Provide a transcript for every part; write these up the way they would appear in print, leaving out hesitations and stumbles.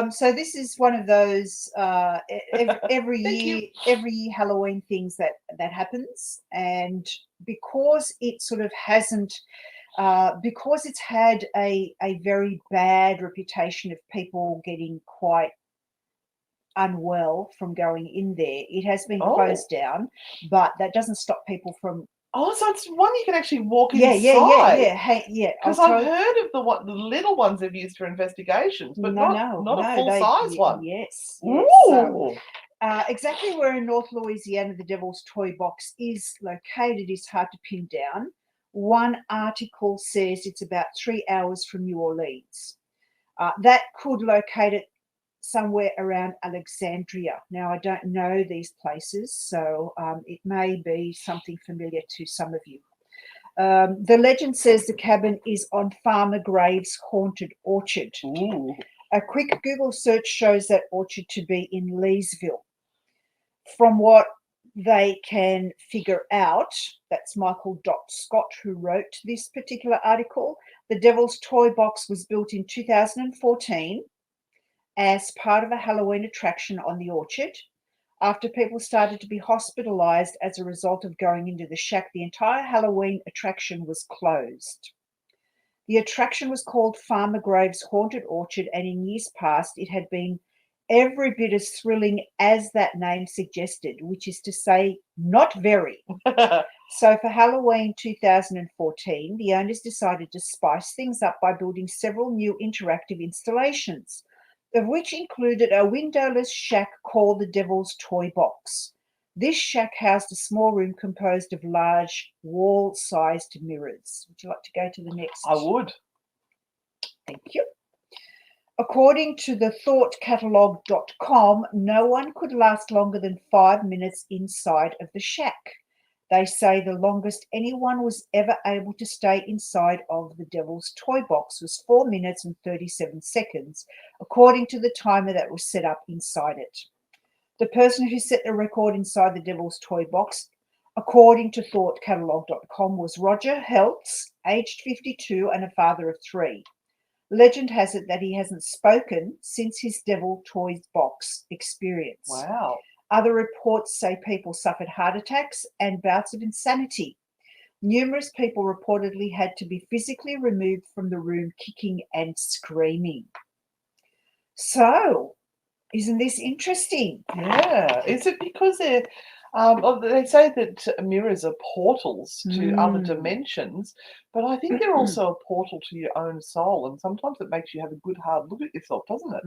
So this is one of those every Thank you. year Halloween things that happens, and because it sort of hasn't, because it's had a very bad reputation of people getting quite unwell from going in there, it has been Oh. closed down, but that doesn't stop people from. Oh, so it's one you can actually walk Yeah. inside. Hey, yeah, I'll Because I've tell. heard of the little ones they've used for investigations, but No, not a no, full they, size one. yes. Ooh. Exactly where in North Louisiana the Devil's Toy Box is located is hard to pin down. One article says it's about 3 hours from New Orleans. That could locate it somewhere around Alexandria. Now, I don't know these places, so it may be something familiar to some of you. The legend says the cabin is on Farmer Graves' haunted orchard. Ooh. A quick Google search shows that orchard to be in Leesville. From what they can figure out, that's Michael Scott who wrote this particular article. The Devil's Toy Box was built in 2014 as part of a Halloween attraction on the orchard. After people started to be hospitalized as a result of going into the shack, the entire Halloween attraction was closed. The attraction was called Farmer Graves' Haunted Orchard, and in years past, it had been every bit as thrilling as that name suggested, which is to say, not very. So for Halloween 2014, the owners decided to spice things up by building several new interactive installations, of which included a windowless shack called the Devil's Toy Box. This shack housed a small room composed of large wall-sized mirrors. Would you like to go to the next? I would. Thank you. According to the thoughtcatalog.com, no one could last longer than 5 minutes inside of the shack. They say the longest anyone was ever able to stay inside of the Devil's Toy Box was 4 minutes and 37 seconds, according to the timer that was set up inside it. The person who set the record inside the Devil's Toy Box, according to thoughtcatalog.com, was Roger Heltz, aged 52 and a father of 3. Legend has it that he hasn't spoken since his Devil Toys Box experience. Wow. Other reports say people suffered heart attacks and bouts of insanity. Numerous people reportedly had to be physically removed from the room, kicking and screaming. So, isn't this interesting? Yeah. Is it because they say that mirrors are portals to other dimensions, but I think they're also a portal to your own soul, and sometimes it makes you have a good hard look at yourself, doesn't it?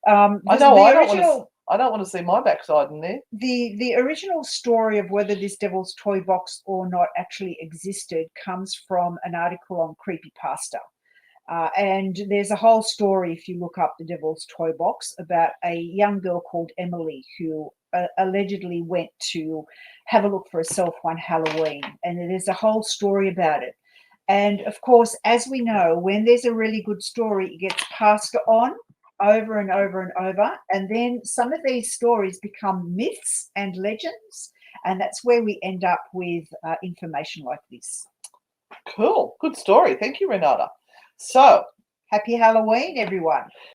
I know I don't want to see my backside in there. The original story of whether this Devil's Toy Box or not actually existed comes from an article on Creepypasta. And there's a whole story, if you look up the Devil's Toy Box, about a young girl called Emily who allegedly went to have a look for herself one Halloween. And there's a whole story about it. And of course, as we know, when there's a really good story, it gets passed on over and over and over. And then some of these stories become myths and legends. And that's where we end up with information like this. Cool. Good story. Thank you, Renata. So, happy Halloween, everyone.